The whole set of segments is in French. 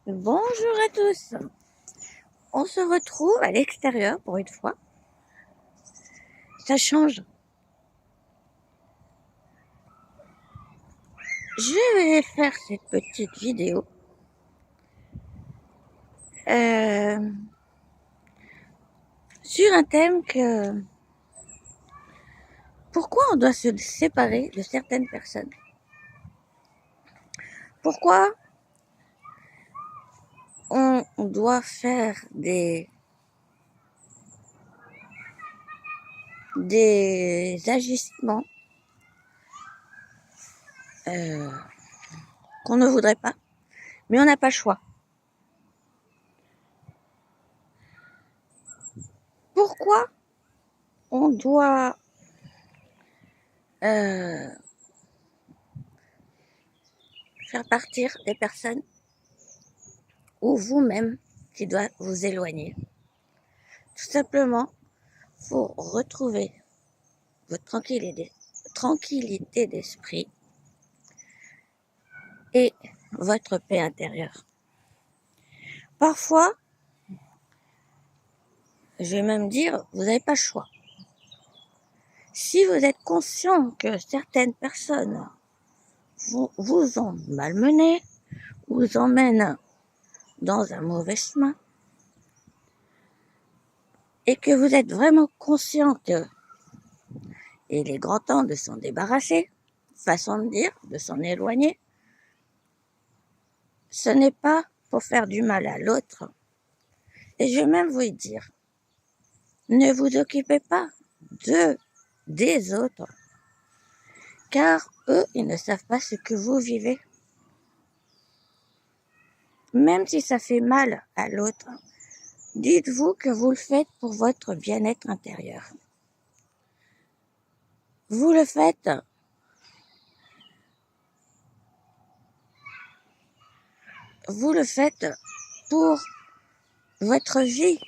Bonjour à tous. On se retrouve à l'extérieur pour une fois. Ça change. Je vais faire cette petite vidéo sur un thème que pourquoi on doit se séparer de certaines personnes. Pourquoi on doit faire des agissements qu'on ne voudrait pas, mais on n'a pas le choix. Pourquoi on doit faire partir des personnes ou vous-même qui doit vous éloigner? Tout simplement pour retrouver votre tranquillité d'esprit et votre paix intérieure. Parfois, je vais même dire, vous n'avez pas le choix. Si vous êtes conscient que certaines personnes vous ont malmené, vous emmènent dans un mauvais chemin, et que vous êtes vraiment conscient que il est grand temps de s'en débarrasser, façon de dire, de s'en éloigner, ce n'est pas pour faire du mal à l'autre. Et je vais même vous dire, ne vous occupez pas des autres, car eux, ils ne savent pas ce que vous vivez. Même si ça fait mal à l'autre, dites-vous que vous le faites pour votre bien-être intérieur. Vous le faites pour votre vie.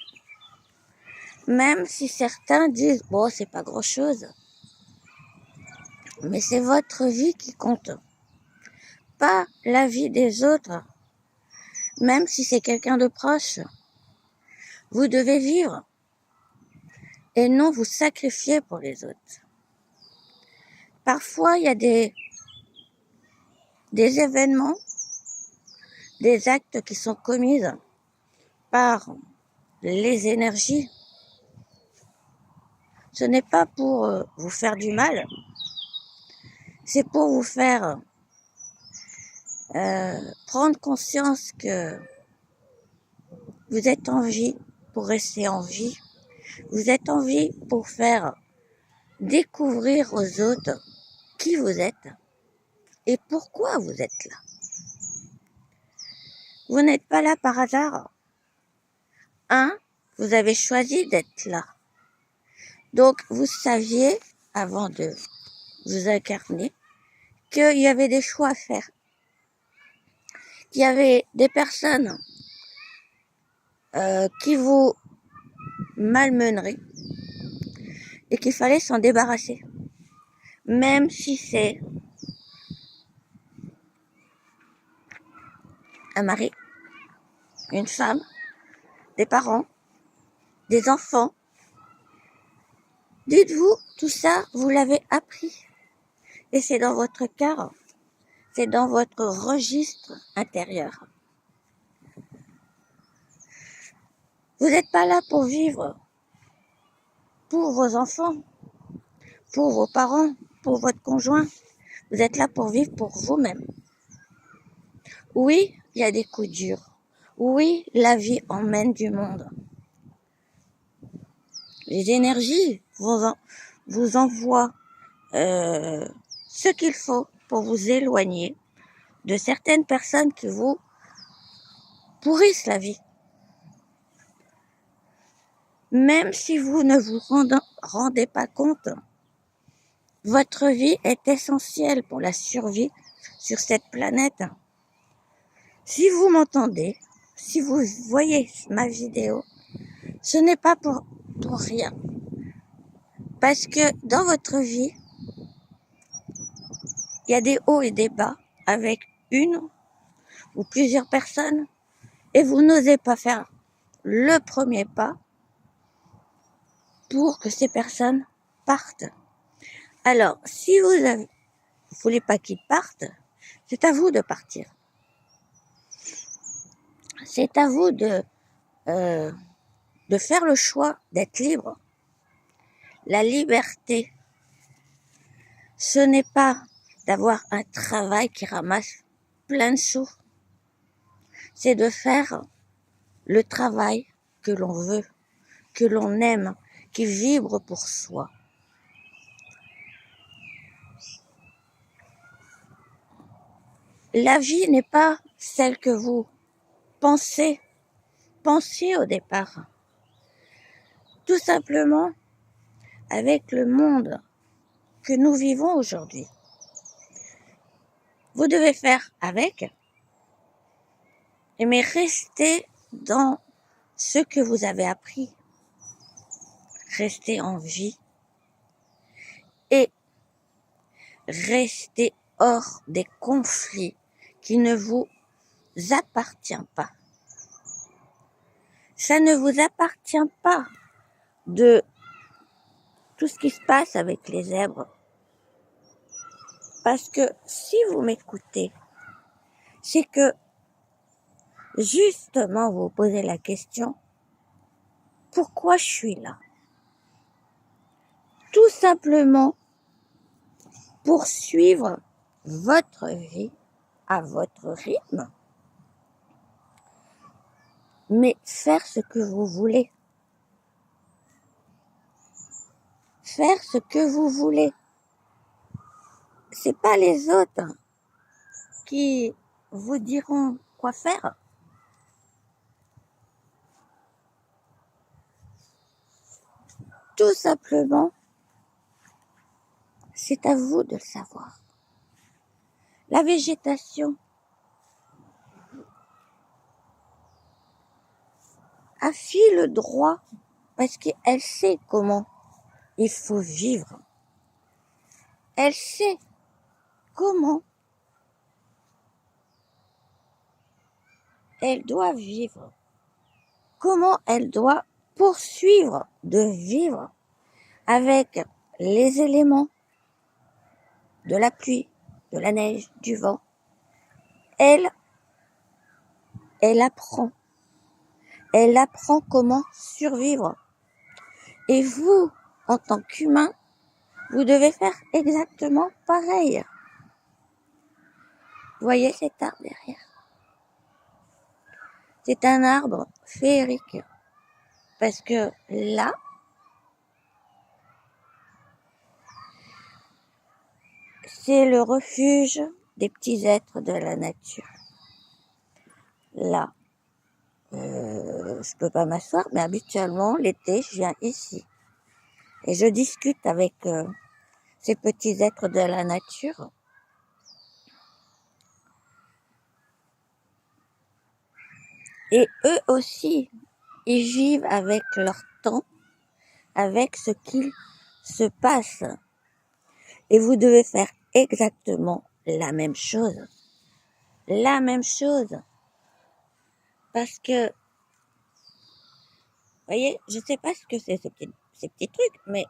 Même si certains disent, bon, c'est pas grand chose. Mais c'est votre vie qui compte. Pas la vie des autres. Même si c'est quelqu'un de proche. Vous devez vivre. Et non vous sacrifier pour les autres. Parfois, il y a des événements, des actes qui sont commis par les énergies. Ce n'est pas pour vous faire du mal. C'est pour vous faire prendre conscience que vous êtes en vie pour rester en vie. Vous êtes en vie pour faire découvrir aux autres qui vous êtes et pourquoi vous êtes là. Vous n'êtes pas là par hasard. Vous avez choisi d'être là. Donc, vous saviez, avant de vous incarner, qu'il y avait des choix à faire. Qu'il y avait des personnes qui vous malmeneraient et qu'il fallait s'en débarrasser. Même si c'est un mari, une femme, des parents, des enfants. Dites-vous, tout ça, vous l'avez appris. Et c'est dans votre cœur, c'est dans votre registre intérieur. Vous n'êtes pas là pour vivre pour vos enfants, pour vos parents, pour votre conjoint. Vous êtes là pour vivre pour vous-même. Oui, il y a des coups durs. Oui, la vie emmène du monde. Les énergies vous envoient ce qu'il faut pour vous éloigner de certaines personnes qui vous pourrissent la vie. Même si vous ne vous rendez pas compte, votre vie est essentielle pour la survie sur cette planète. Si vous m'entendez, si vous voyez ma vidéo, ce n'est pas pour rien. Parce que dans votre vie, il y a des hauts et des bas avec une ou plusieurs personnes et vous n'osez pas faire le premier pas pour que ces personnes partent. Alors, si vous ne voulez pas qu'ils partent, c'est à vous de partir. C'est à vous de faire le choix d'être libre. La liberté, ce n'est pas d'avoir un travail qui ramasse plein de sous. C'est de faire le travail que l'on veut, que l'on aime, qui vibre pour soi. La vie n'est pas celle que vous pensiez au départ. Tout simplement, avec le monde que nous vivons aujourd'hui, vous devez faire avec, mais rester dans ce que vous avez appris. Rester en vie et rester hors des conflits qui ne vous appartiennent pas. Ça ne vous appartient pas de tout ce qui se passe avec les zèbres. Parce que si vous m'écoutez, c'est que justement vous vous posez la question, pourquoi je suis là? Tout simplement pour suivre votre vie à votre rythme, mais faire ce que vous voulez. Faire ce que vous voulez. C'est pas les autres qui vous diront quoi faire. Tout simplement, c'est à vous de le savoir. La végétation a fil droit parce qu'elle sait comment il faut vivre. Elle sait comment elle doit vivre. Comment elle doit poursuivre de vivre avec les éléments de la pluie, de la neige, du vent. Elle apprend. Elle apprend comment survivre. Et vous, en tant qu'humain, vous devez faire exactement pareil. Vous voyez cet arbre derrière? C'est un arbre féerique. Parce que là, c'est le refuge des petits êtres de la nature. Là, je peux pas m'asseoir, mais habituellement, l'été, je viens ici. Et je discute avec ces petits êtres de la nature. Et eux aussi, ils vivent avec leur temps, avec ce qu'il se passe. Et vous devez faire exactement la même chose. La même chose. Parce que, vous voyez, je ne sais pas ce que c'est ces petits trucs, mais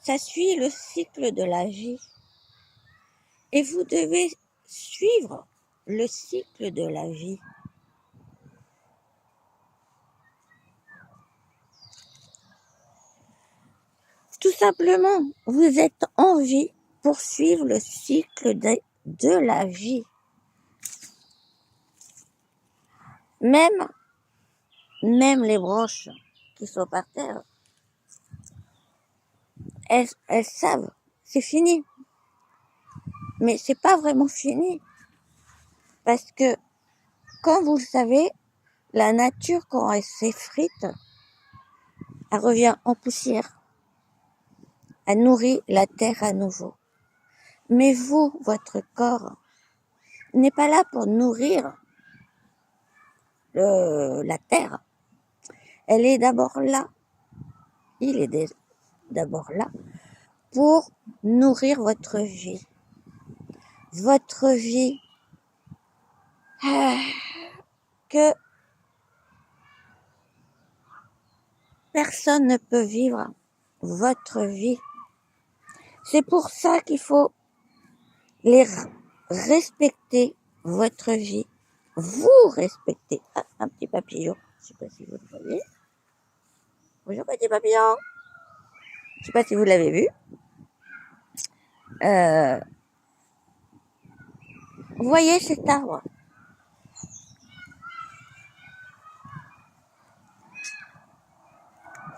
ça suit le cycle de la vie. Et vous devez suivre le cycle de la vie. Tout simplement, vous êtes en vie pour suivre le cycle de la vie. Même les branches qui sont par terre, elles savent, c'est fini. Mais c'est pas vraiment fini. Parce que, quand vous le savez, la nature, quand elle s'effrite, elle revient en poussière. Elle nourrit la terre à nouveau. Mais vous, votre corps, n'est pas là pour nourrir la terre. Elle est d'abord là. Il est d'abord là pour nourrir votre vie. Votre vie. que personne ne peut vivre votre vie. C'est pour ça qu'il faut les respecter, votre vie. Vous respectez. Ah, un petit papillon. Je ne sais pas si vous le voyez. Bonjour petit papillon. Je ne sais pas si vous l'avez vu. Voyez cet arbre.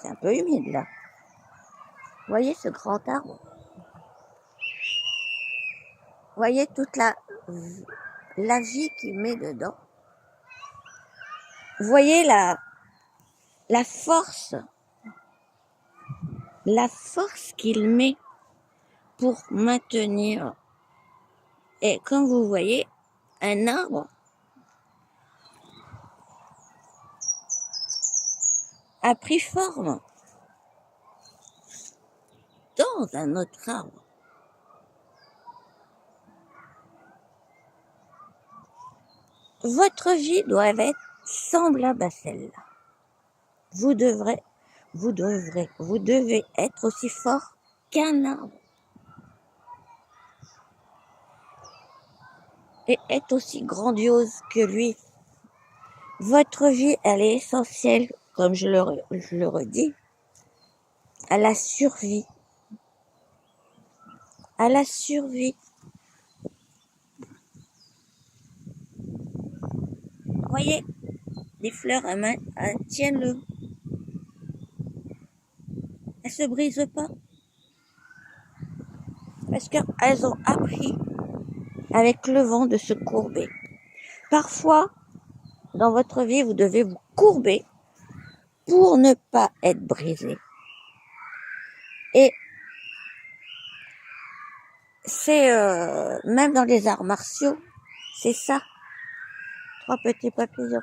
C'est un peu humide là. Voyez ce grand arbre. Voyez toute la vie qu'il met dedans. Voyez la force qu'il met pour maintenir. Et comme vous voyez, un arbre a pris forme dans un autre arbre. Votre vie doit être semblable à celle-là. Vous devez être aussi fort qu'un arbre. Et être aussi grandiose que lui. Votre vie, elle est essentielle, comme je le redis, à la survie. À la survie. Voyez, les fleurs, tiens-le. Elles se brisent pas. Parce qu'elles ont appris avec le vent de se courber. Parfois, dans votre vie, vous devez vous courber pour ne pas être brisé. Et c'est même dans les arts martiaux, c'est ça. 3 petits papillons.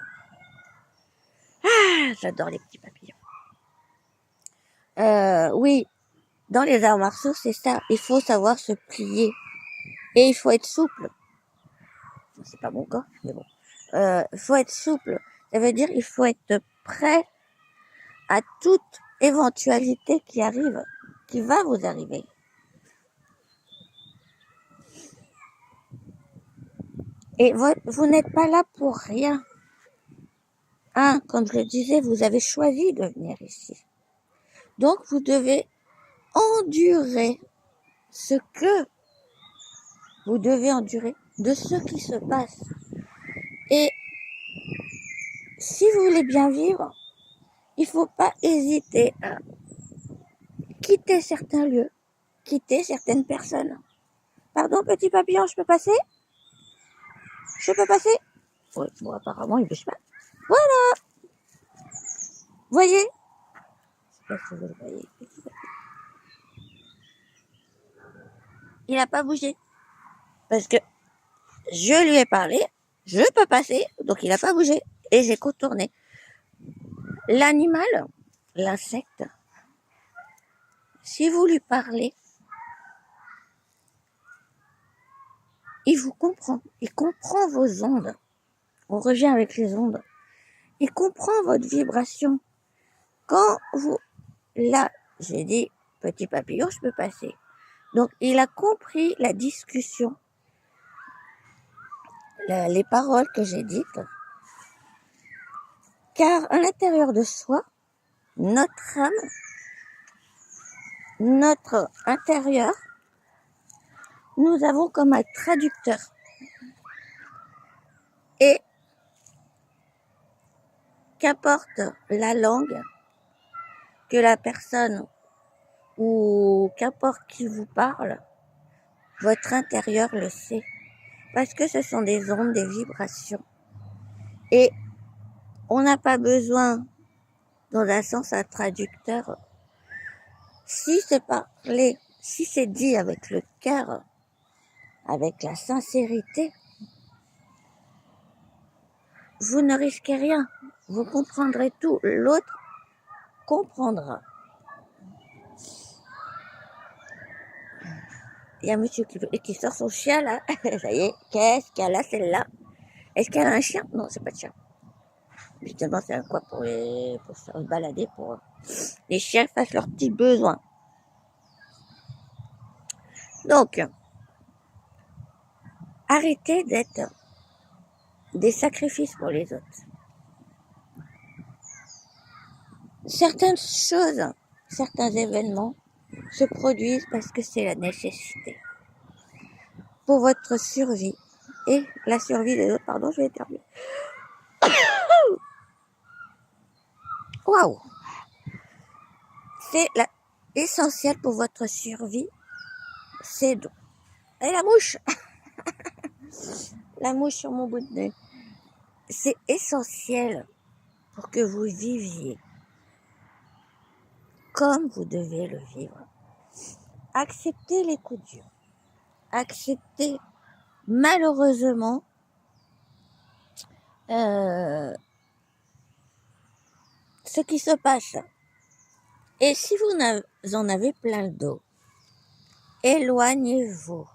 Ah, j'adore les petits papillons. Oui, dans les arts martiaux, c'est ça. Il faut savoir se plier. Et il faut être souple. C'est pas mon cas, mais bon. Il faut être souple. Ça veut dire il faut être prêt à toute éventualité qui arrive, qui va vous arriver. Et vous n'êtes pas là pour rien. Comme je le disais, vous avez choisi de venir ici. Donc, vous devez endurer ce que vous devez endurer de ce qui se passe. Et si vous voulez bien vivre, il ne faut pas hésiter à quitter certains lieux, quitter certaines personnes. Pardon, petit papillon, je peux passer? Je peux passer? Oui, bon, apparemment, il ne bouge pas. Voilà! Voyez? Je sais pas si vous le voyez. Il n'a pas bougé. Parce que je lui ai parlé, je peux passer, donc il n'a pas bougé. Et j'ai contourné. L'animal, l'insecte, si vous lui parlez, il vous comprend. Il comprend vos ondes. On revient avec les ondes. Il comprend votre vibration. Quand vous... Là, j'ai dit, petit papillon, je peux passer. Donc, il a compris la discussion, les paroles que j'ai dites. Car à l'intérieur de soi, notre âme, notre intérieur, nous avons comme un traducteur. Et qu'apporte la langue, que la personne ou qu'importe qui vous parle, votre intérieur le sait. Parce que ce sont des ondes, des vibrations. Et on n'a pas besoin, dans un sens, un traducteur. Si c'est parlé, si c'est dit avec le cœur, avec la sincérité, vous ne risquez rien. Vous comprendrez tout. L'autre comprendra. Il y a un monsieur qui sort son chien là. Ça y est, qu'est-ce qu'elle a celle-là? Est-ce qu'elle a un chien? Non, c'est pas de chien. Justement, c'est un coin pour se balader, pour les chiens fassent leurs petits besoins. Donc, arrêtez d'être des sacrifices pour les autres. Certaines choses, certains événements se produisent parce que c'est la nécessité. Pour votre survie et la survie des autres. Pardon, je vais éternuer. Waouh! C'est essentiel pour votre survie. C'est donc. Et la mouche! La mouche sur mon bout de nez. C'est essentiel pour que vous viviez comme vous devez le vivre. Acceptez les coups durs. Acceptez malheureusement ce qui se passe. Et si vous en avez plein le dos, éloignez-vous.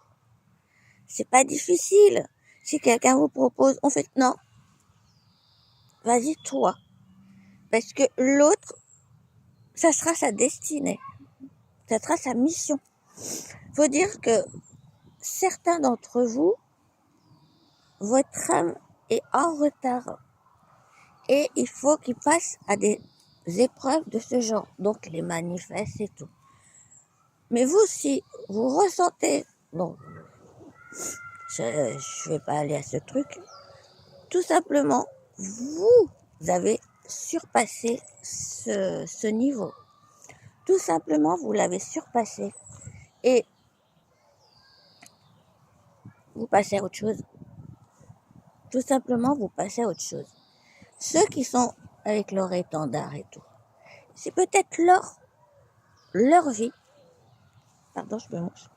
C'est pas difficile. Si quelqu'un vous propose, on fait non. Vas-y toi. Parce que l'autre, ça sera sa destinée. Ça sera sa mission. Faut dire que certains d'entre vous, votre âme est en retard. Et il faut qu'il passe à des épreuves de ce genre. Donc les manifestes et tout. Mais vous, si vous ressentez, bon, je vais pas aller à ce truc, tout simplement, vous avez surpassé ce niveau. Tout simplement, vous l'avez surpassé. Et vous passez à autre chose. Tout simplement, vous passez à autre chose. Ceux qui sont avec leur étendard et tout, c'est peut-être leur vie. Pardon, je me mouche.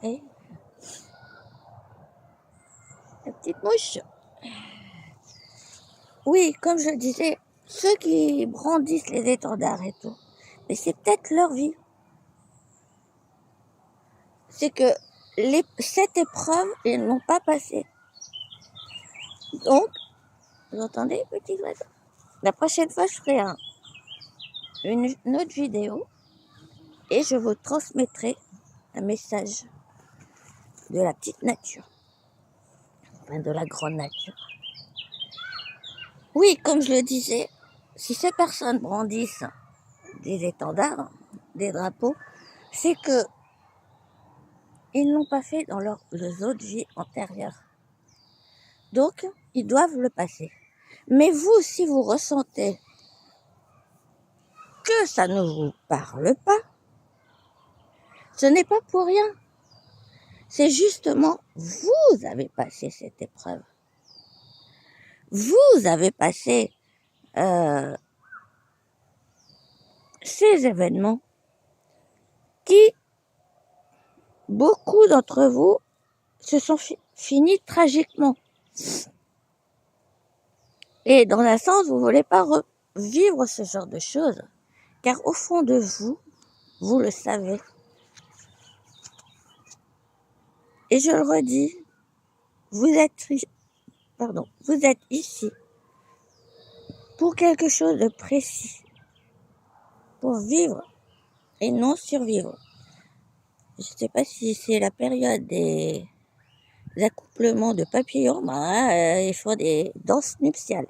Et la petite mouche. Oui, comme je le disais, ceux qui brandissent les étendards et tout, mais c'est peut-être leur vie. C'est que cette épreuve, ils n'ont pas passé. Donc, vous entendez, petit oiseau? La prochaine fois, je ferai une autre vidéo et je vous transmettrai un message de la petite nature, enfin de la grande nature. Oui, comme je le disais, si ces personnes brandissent des étendards, des drapeaux, c'est que ils n'ont pas fait dans leurs autres vies antérieures. Donc, ils doivent le passer. Mais vous, si vous ressentez que ça ne vous parle pas, ce n'est pas pour rien. C'est justement, vous avez passé cette épreuve. Vous avez passé ces événements qui, beaucoup d'entre vous, se sont finis tragiquement. Et dans un sens, vous ne voulez pas revivre ce genre de choses, car au fond de vous, vous le savez. Et je le redis, vous êtes ici pour quelque chose de précis, pour vivre et non survivre. Je ne sais pas si c'est la période des accouplements de papillons, ils font des danses nuptiales.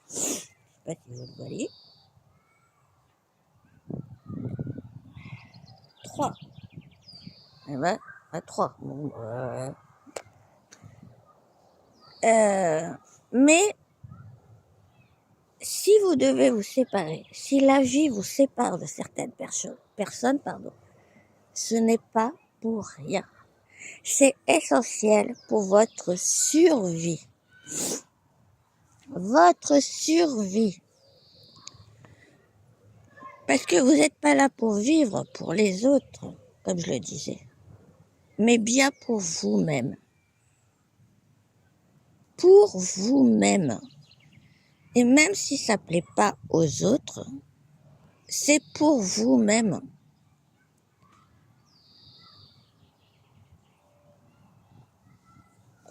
Je ne sais pas si vous le voyez. 3. Eh ben, à 3. Bon, mais si vous devez vous séparer, si la vie vous sépare de certaines personnes, ce n'est pas pour rien. C'est essentiel pour votre survie. Votre survie. Parce que vous n'êtes pas là pour vivre pour les autres, comme je le disais, mais bien pour vous-même. Pour vous-même. Et même si ça ne plaît pas aux autres, c'est pour vous-même.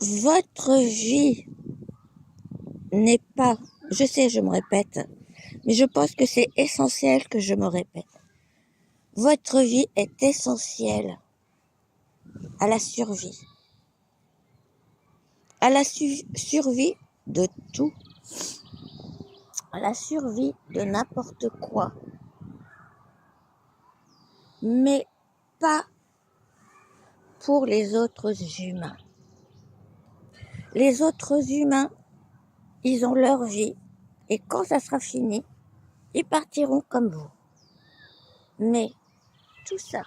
Votre vie n'est pas, je sais, je me répète, mais je pense que c'est essentiel que je me répète. Votre vie est essentielle à la survie. À la survie de tout. À la survie de n'importe quoi. Mais pas pour les autres humains. Les autres humains, ils ont leur vie. Et quand ça sera fini, ils partiront comme vous. Mais tout ça,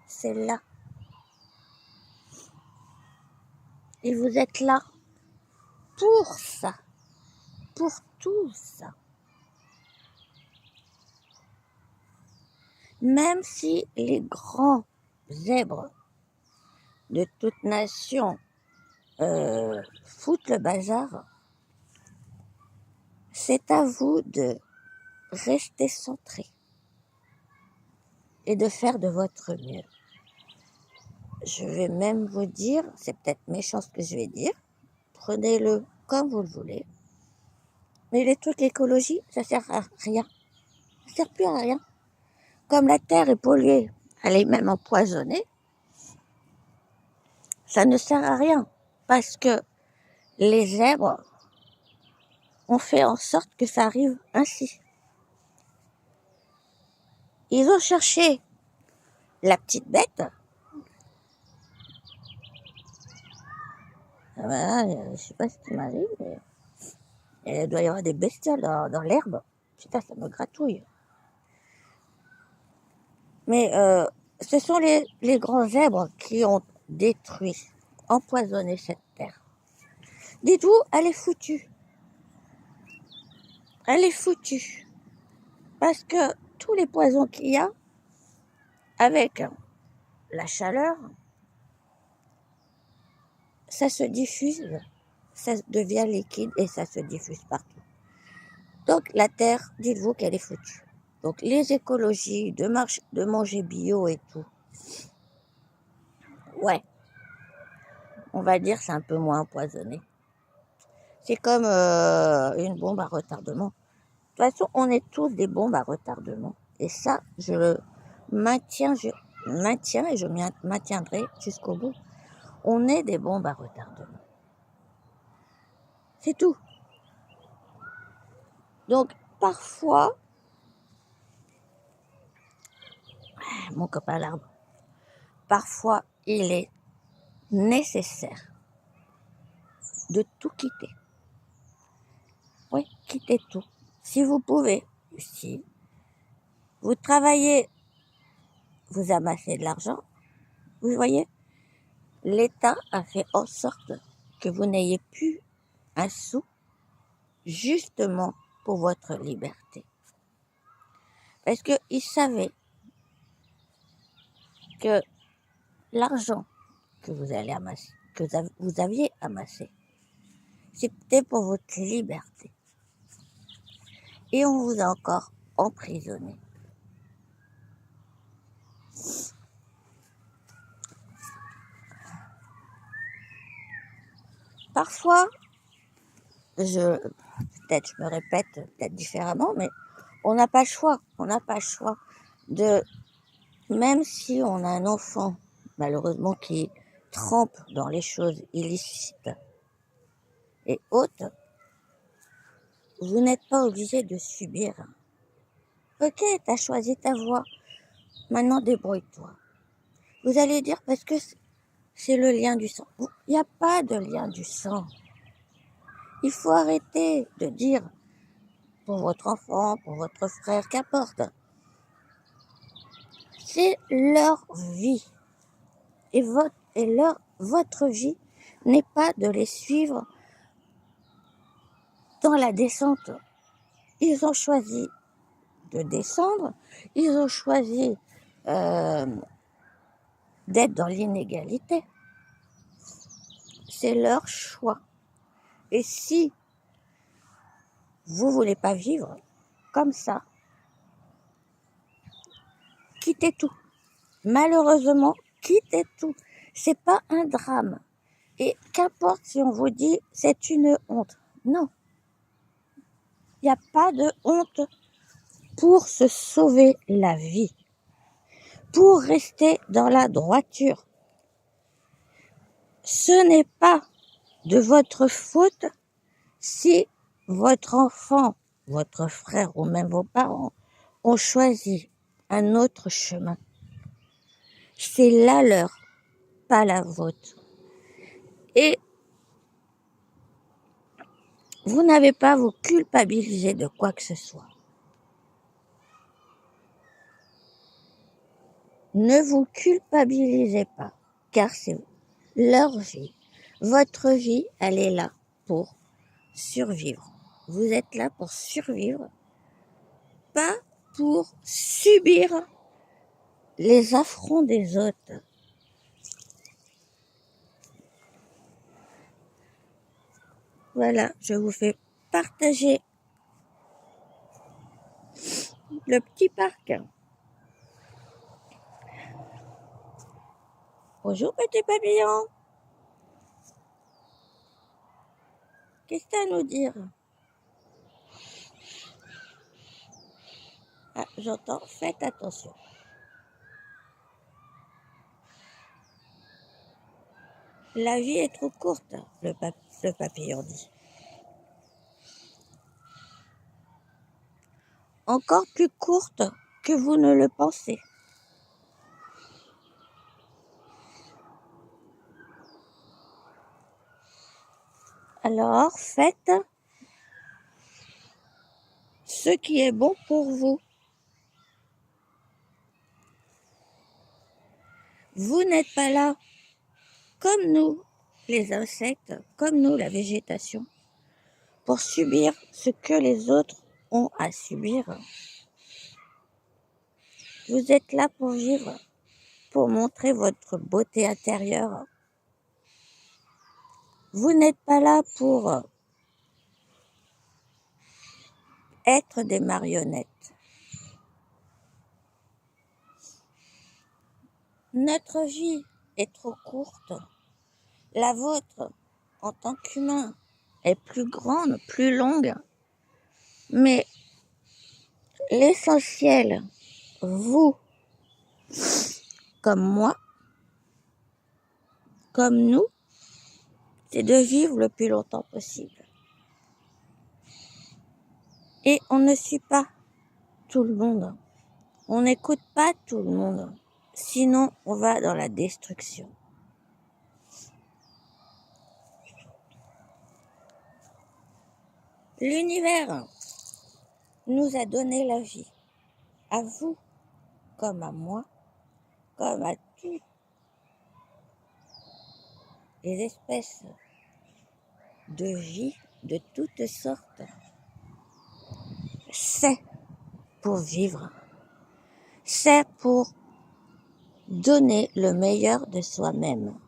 c'est là. Et vous êtes là pour ça. Pour tout ça. Même si les grands zèbres de toute nation foutent le bazar, c'est à vous de rester centré et de faire de votre mieux. Je vais même vous dire, c'est peut-être méchant ce que je vais dire, prenez-le comme vous le voulez, mais toute l'écologie, ça sert à rien. Ça sert plus à rien. Comme la terre est polluée, elle est même empoisonnée, ça ne sert à rien parce que les zèbres ont fait en sorte que ça arrive ainsi. Ils ont cherché la petite bête. Voilà, je ne sais pas ce qui m'arrive, mais il doit y avoir des bestioles dans l'herbe. Putain, ça me gratouille. Mais ce sont les grands zèbres qui ont détruit, empoisonné cette terre. Dites-vous, elle est foutue. Elle est foutue. Parce que tous les poisons qu'il y a, avec la chaleur, ça se diffuse, ça devient liquide et ça se diffuse partout. Donc la terre, dites-vous qu'elle est foutue. Donc les écologies, de manger bio et tout, ouais, on va dire c'est un peu moins empoisonné. C'est comme une bombe à retardement. De toute façon, on est tous des bombes à retardement. Et ça, je le maintiens et je m'y maintiendrai jusqu'au bout. On est des bombes à retardement. C'est tout. Donc, parfois, mon copain l'arbre, parfois, il est nécessaire de tout quitter. Oui, quittez tout. Si vous pouvez, si vous travaillez, vous amassez de l'argent, vous voyez, l'État a fait en sorte que vous n'ayez plus un sou justement pour votre liberté. Parce qu'il savait que l'argent que vous allez amasser, que vous aviez amassé, c'était pour votre liberté. Et on vous a encore emprisonné. Parfois, peut-être je me répète, peut-être différemment, mais on n'a pas le choix. On n'a pas le choix de, même si on a un enfant, malheureusement, qui trempe dans les choses illicites et autres, vous n'êtes pas obligé de subir. Ok, t'as choisi ta voie. Maintenant, débrouille-toi. Vous allez dire parce que c'est le lien du sang. Il n'y a pas de lien du sang. Il faut arrêter de dire pour votre enfant, pour votre frère, qu'importe. C'est leur vie. Et votre vie n'est pas de les suivre dans la descente. Ils ont choisi de descendre, ils ont choisi d'être dans l'inégalité. C'est leur choix. Et si vous ne voulez pas vivre comme ça, quittez tout. Malheureusement, quittez tout. C'est pas un drame. Et qu'importe si on vous dit c'est une honte. Non. Il n'y a pas de honte pour se sauver la vie. Pour rester dans la droiture. Ce n'est pas de votre faute si votre enfant, votre frère ou même vos parents ont choisi un autre chemin. C'est la leur, pas la vôtre. Et vous n'avez pas à vous culpabiliser de quoi que ce soit. Ne vous culpabilisez pas, car c'est leur vie. Votre vie, elle est là pour survivre. Vous êtes là pour survivre, pas pour subir les affronts des autres. Voilà, je vous fais partager le petit parc. Bonjour petit papillon. Qu'est-ce que tu as à nous dire? Ah, j'entends, faites attention. La vie est trop courte, le papillon dit. Encore plus courte que vous ne le pensez. Alors, faites ce qui est bon pour vous. Vous n'êtes pas là comme nous, les insectes, comme nous, la végétation, pour subir ce que les autres ont à subir. Vous êtes là pour vivre, pour montrer votre beauté intérieure. Vous n'êtes pas là pour être des marionnettes. Notre vie est trop courte. La vôtre, en tant qu'humain, est plus grande, plus longue. Mais l'essentiel, vous, comme moi, comme nous, c'est de vivre le plus longtemps possible. Et on ne suit pas tout le monde. On n'écoute pas tout le monde. Sinon, on va dans la destruction. L'univers nous a donné la vie. À vous, comme à moi, comme à toutes les espèces de vie de toutes sortes. C'est pour vivre. C'est pour donner le meilleur de soi-même.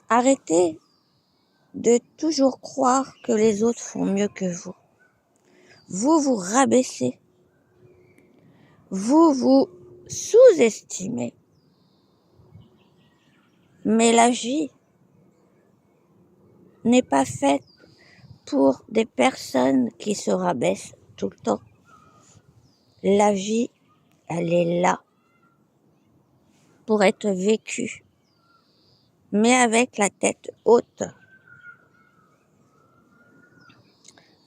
Arrêtez de toujours croire que les autres font mieux que vous. Vous vous rabaissez. Vous vous sous-estimez. Mais la vie n'est pas faite pour des personnes qui se rabaissent tout le temps. La vie, elle est là pour être vécue, mais avec la tête haute.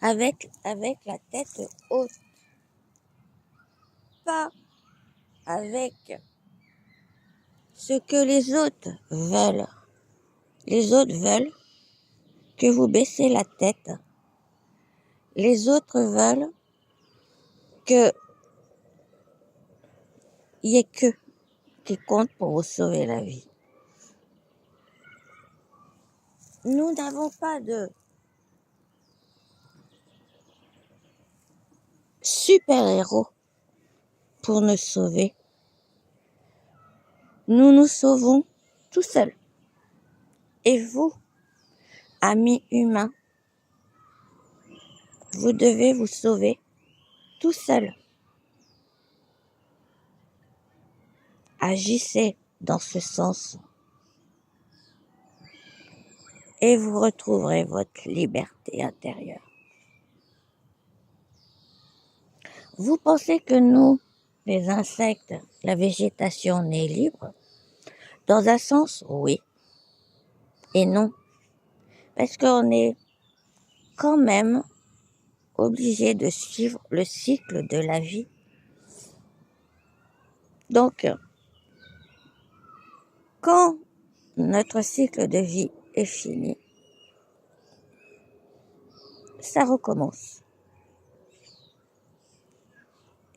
Avec la tête haute. Pas avec ce que les autres veulent. Les autres veulent que vous baissez la tête. Les autres veulent que il n'y ait que qui compte pour vous sauver la vie. Nous n'avons pas de super-héros pour nous sauver. Nous nous sauvons tout seuls. Et vous, amis humains, vous devez vous sauver tout seul. Agissez dans ce sens et vous retrouverez votre liberté intérieure. Vous pensez que nous, les insectes, la végétation, on est libre? Dans un sens, oui et non. Parce qu'on est quand même obligé de suivre le cycle de la vie. Donc, quand notre cycle de vie est fini, ça recommence.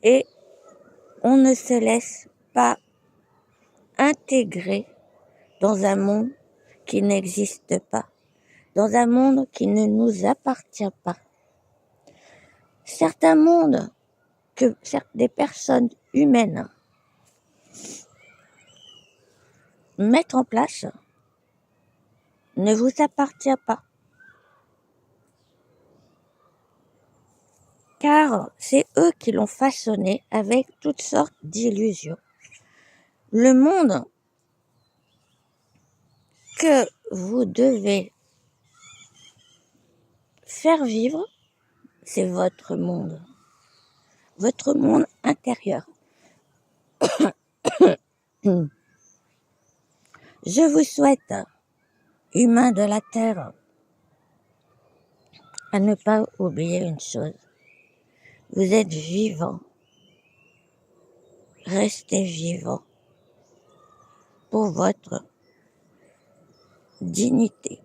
Et on ne se laisse pas intégrer dans un monde qui n'existe pas, dans un monde qui ne nous appartient pas. Certains mondes que des personnes humaines mettent en place ne vous appartient pas. Car c'est eux qui l'ont façonné avec toutes sortes d'illusions. Le monde que vous devez faire vivre, c'est votre monde intérieur. Je vous souhaite, humains de la Terre, à ne pas oublier une chose. Vous êtes vivants. Restez vivants pour votre dignité.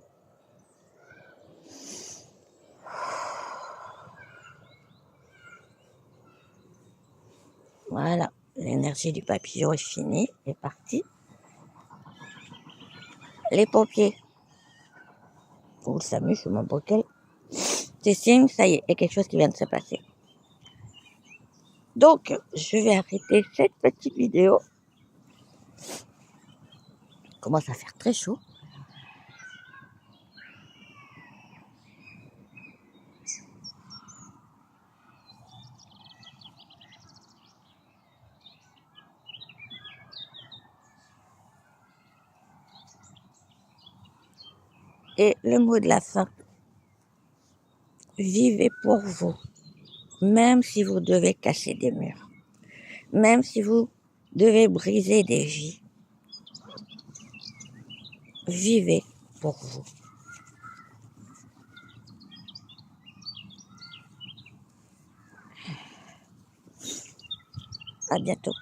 Voilà, l'énergie du papillon est finie, est partie. Les pompiers, vous le savez, je m'en broquelle. C'est signe, ça y est, il y a quelque chose qui vient de se passer. Donc, je vais arrêter cette petite vidéo. Il commence à faire très chaud. Et le mot de la fin, vivez pour vous, même si vous devez casser des murs, même si vous devez briser des vies, vivez pour vous. À bientôt.